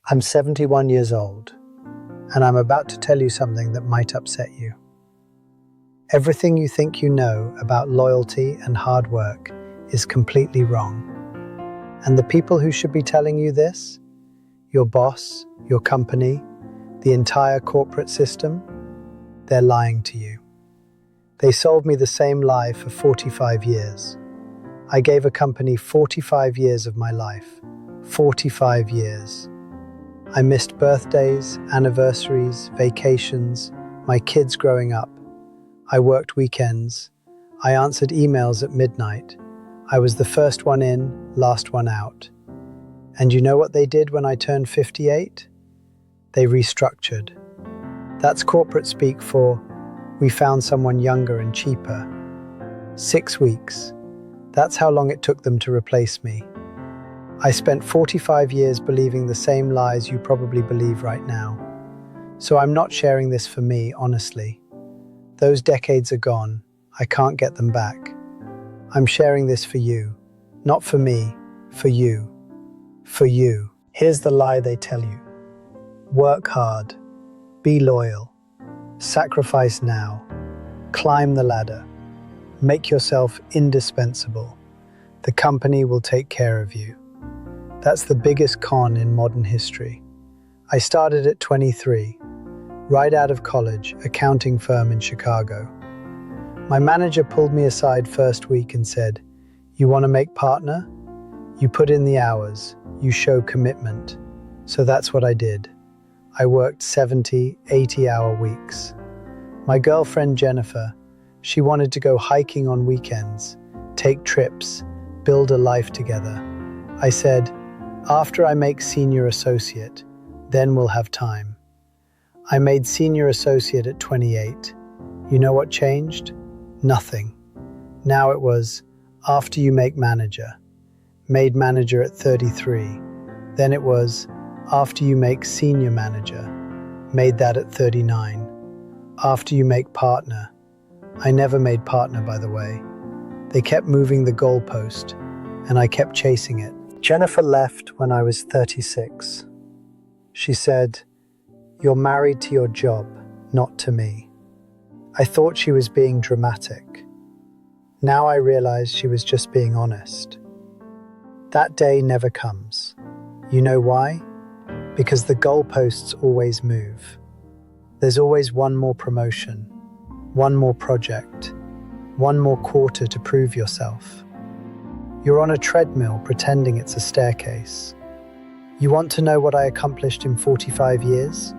I'm 71 years old, and I'm about to tell you something that might upset you. Everything you think you know about loyalty and hard work is completely wrong. And the people who should be telling you this, your boss, your company, the entire corporate system, they're lying to you. They sold me the same lie for 45 years. I gave a company 45 years of my life. 45 years. I missed birthdays, anniversaries, vacations, my kids growing up. I worked weekends. I answered emails at midnight. I was the first one in, last one out. And you know what they did when I turned 58? They restructured. That's corporate speak for, we found someone younger and cheaper. 6 weeks. That's how long it took them to replace me. I spent 45 years believing the same lies you probably believe right now. So I'm not sharing this for me, honestly. Those decades are gone. I can't get them back. I'm sharing this for you. Not for me, for you. For you. Here's the lie they tell you. Work hard. Be loyal. Sacrifice now. Climb the ladder. Make yourself indispensable. The company will take care of you. That's the biggest con in modern history. I started at 23, right out of college, accounting firm in Chicago. My manager pulled me aside first week and said, "You want to make partner? You put in the hours, you show commitment." So that's what I did. I worked 70, 80-hour weeks. My girlfriend Jennifer, she wanted to go hiking on weekends, take trips, build a life together. I said, after I make senior associate, then we'll have time. I made senior associate at 28. You know what changed? Nothing. Now it was, after you make manager. Made manager at 33. Then it was, after you make senior manager. Made that at 39. After you make partner. I never made partner, by the way. They kept moving the goalpost, and I kept chasing it. Jennifer left when I was 36. She said, "You're married to your job, not to me." I thought she was being dramatic. Now I realize she was just being honest. That day never comes. You know why? Because the goalposts always move. There's always one more promotion, one more project, one more quarter to prove yourself. You're on a treadmill pretending it's a staircase. You want to know what I accomplished in 45 years?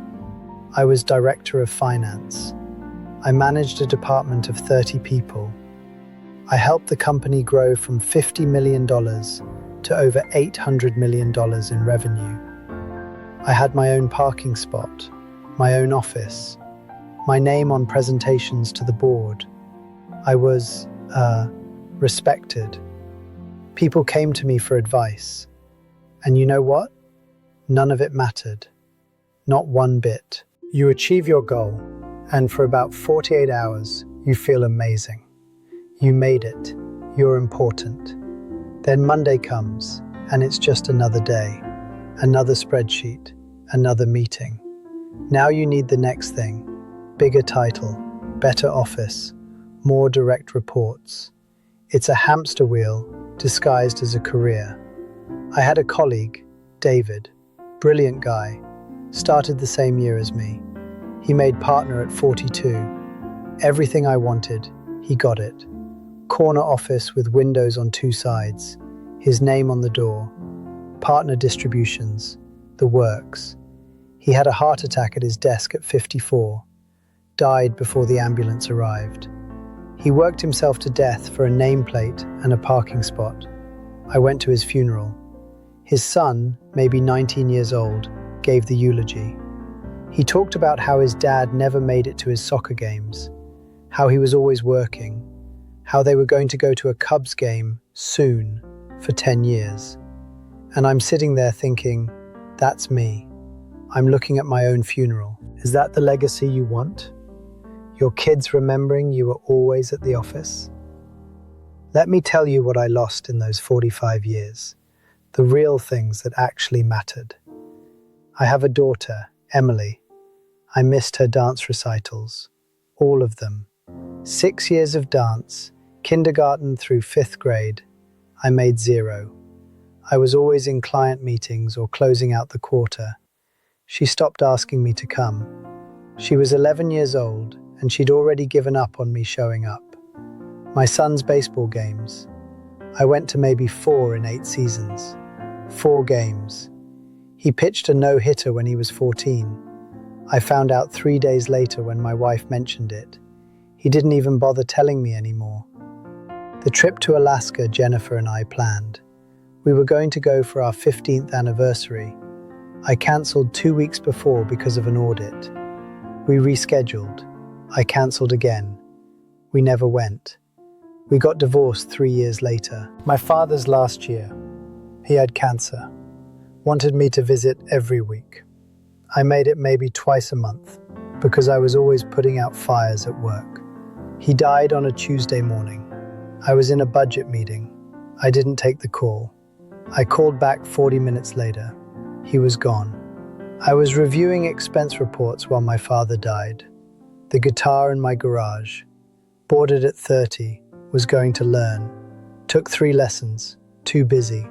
I was director of finance. I managed a department of 30 people. I helped the company grow from $50 million to over $800 million in revenue. I had my own parking spot, my own office, my name on presentations to the board. I was, respected. People came to me for advice. And you know what? None of it mattered. Not one bit. You achieve your goal, and for about 48 hours, you feel amazing. You made it. You're important. Then Monday comes, and it's just another day, another spreadsheet, another meeting. Now you need the next thing. Bigger title, better office, more direct reports. It's a hamster wheel disguised as a career. I had a colleague, David, brilliant guy, started the same year as me. He made partner at 42. Everything I wanted, he got it. Corner office with windows on 2 sides, his name on the door, partner distributions, the works. He had a heart attack at his desk at 54, died before the ambulance arrived. He worked himself to death for a nameplate and a parking spot. I went to his funeral. His son, maybe 19 years old, gave the eulogy. He talked about how his dad never made it to his soccer games, how he was always working, how they were going to go to a Cubs game soon for 10 years. And I'm sitting there thinking, that's me. I'm looking at my own funeral. Is that the legacy you want? Your kids remembering you were always at the office? Let me tell you what I lost in those 45 years, the real things that actually mattered. I have a daughter, Emily. I missed her dance recitals. All of them. 6 years of dance, kindergarten through 5th grade. I made 0. I was always in client meetings or closing out the quarter. She stopped asking me to come. She was 11 years old, and she'd already given up on me showing up. My son's baseball games. I went to maybe 4 in 8 seasons. 4 games. He pitched a no-hitter when he was 14. I found out 3 days later when my wife mentioned it. He didn't even bother telling me anymore. The trip to Alaska Jennifer and I planned. We were going to go for our 15th anniversary. I cancelled 2 weeks before because of an audit. We rescheduled. I cancelled again. We never went. We got divorced 3 years later. My father's last year. He had cancer. Wanted me to visit every week. I made it maybe twice a month because I was always putting out fires at work. He died on a Tuesday morning. I was in a budget meeting. I didn't take the call. I called back 40 minutes later. He was gone. I was reviewing expense reports while my father died. The guitar in my garage. Bought it at 30. Was going to learn. Took 3 lessons. Too busy.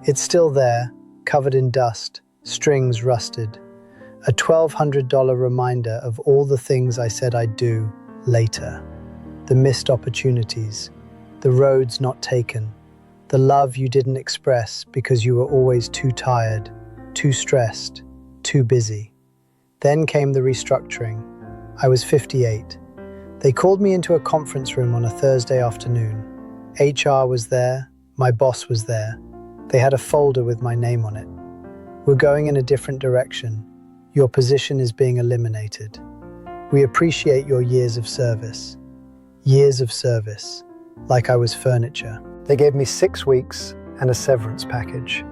It's still there, covered in dust, strings rusted. A $1,200 reminder of all the things I said I'd do later. The missed opportunities. The roads not taken. The love you didn't express because you were always too tired, too stressed, too busy. Then came the restructuring. I was 58. They called me into a conference room on a Thursday afternoon. HR was there. My boss was there. They had a folder with my name on it. We're going in a different direction. Your position is being eliminated. We appreciate your years of service. Years of service. Like I was furniture. They gave me 6 weeks and a severance package.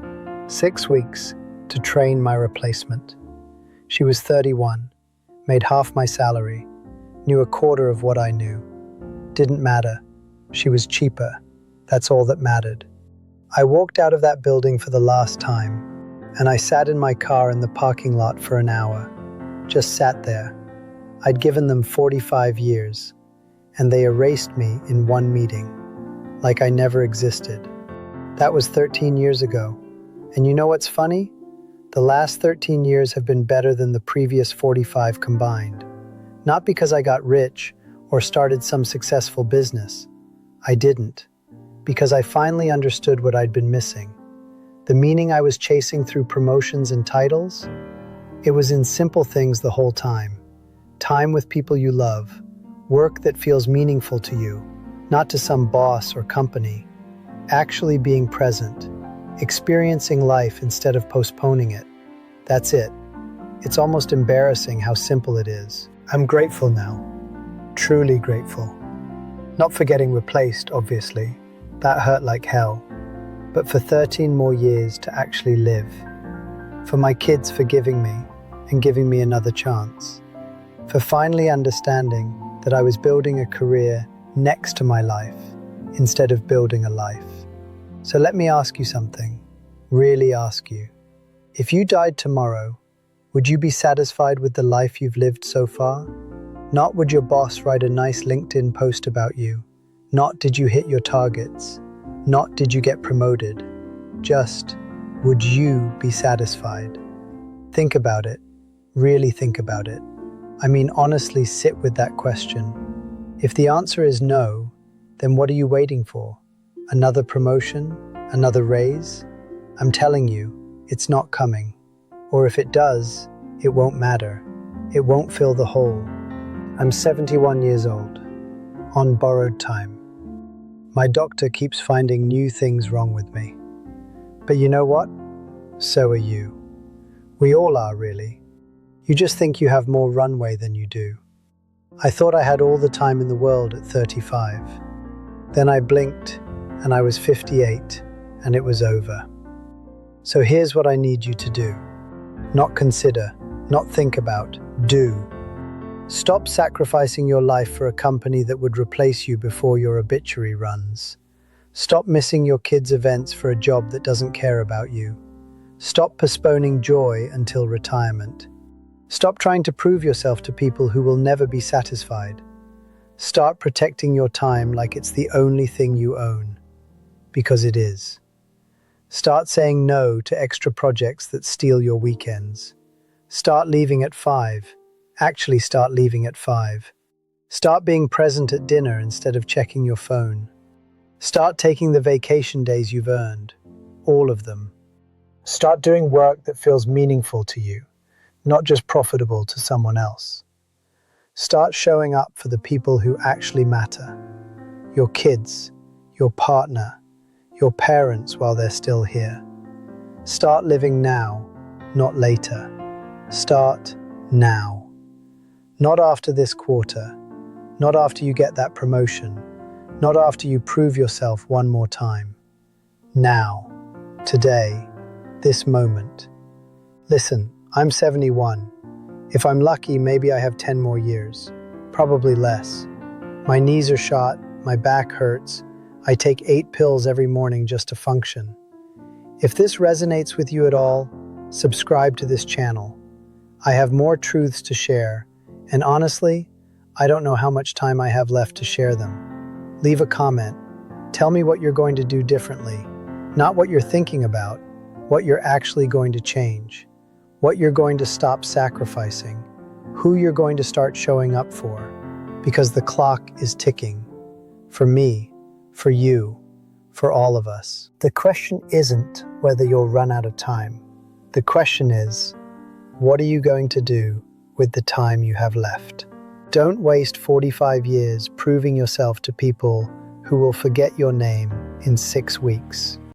6 weeks to train my replacement. She was 31, made half my salary, knew a quarter of what I knew. Didn't matter. She was cheaper. That's all that mattered. I walked out of that building for the last time, and I sat in my car in the parking lot for an hour. Just sat there. I'd given them 45 years, and they erased me in one meeting, like I never existed. That was 13 years ago. And you know what's funny? The last 13 years have been better than the previous 45 combined. Not because I got rich or started some successful business. I didn't. Because I finally understood what I'd been missing. The meaning I was chasing through promotions and titles? It was in simple things the whole time. Time with people you love. Work that feels meaningful to you, not to some boss or company. Actually being present. Experiencing life instead of postponing it. That's it. It's almost embarrassing how simple it is. I'm grateful now. Truly grateful. Not for getting replaced, obviously. That hurt like hell. But for 13 more years to actually live. For my kids forgiving me and giving me another chance. For finally understanding that I was building a career next to my life instead of building a life. So let me ask you something. Really ask you. If you died tomorrow, would you be satisfied with the life you've lived so far? Not would your boss write a nice LinkedIn post about you. Not did you hit your targets. Not did you get promoted. Just, would you be satisfied? Think about it. Really think about it. I mean, honestly sit with that question. If the answer is no, then what are you waiting for? Another promotion? Another raise? I'm telling you, it's not coming. Or if it does, it won't matter. It won't fill the hole. I'm 71 years old, on borrowed time. My doctor keeps finding new things wrong with me. But you know what? So are you. We all are, really. You just think you have more runway than you do. I thought I had all the time in the world at 35. Then I blinked, and I was 58, and it was over. So here's what I need you to do. Not consider, not think about, do. Stop sacrificing your life for a company that would replace you before your obituary runs. Stop missing your kids' events for a job that doesn't care about you. Stop postponing joy until retirement. Stop trying to prove yourself to people who will never be satisfied. Start protecting your time like it's the only thing you own, because it is. Start saying no to extra projects that steal your weekends. Start leaving at 5. Actually, start leaving at 5. Start being present at dinner instead of checking your phone. Start taking the vacation days you've earned, all of them. Start doing work that feels meaningful to you, not just profitable to someone else. Start showing up for the people who actually matter. Your kids, your partner, your parents while they're still here. Start living now, not later. Start now. Not after this quarter, not after you get that promotion, not after you prove yourself one more time. Now, today, this moment. Listen, I'm 71. If I'm lucky, maybe I have 10 more years. Probably less. My knees are shot, my back hurts. I take 8 pills every morning just to function. If this resonates with you at all, subscribe to this channel. I have more truths to share, and honestly, I don't know how much time I have left to share them. Leave a comment. Tell me what you're going to do differently. Not what you're thinking about, what you're actually going to change. What you're going to stop sacrificing. Who you're going to start showing up for. Because the clock is ticking. For me, for you, for all of us. The question isn't whether you'll run out of time. The question is, what are you going to do with the time you have left? Don't waste 45 years proving yourself to people who will forget your name in 6 weeks.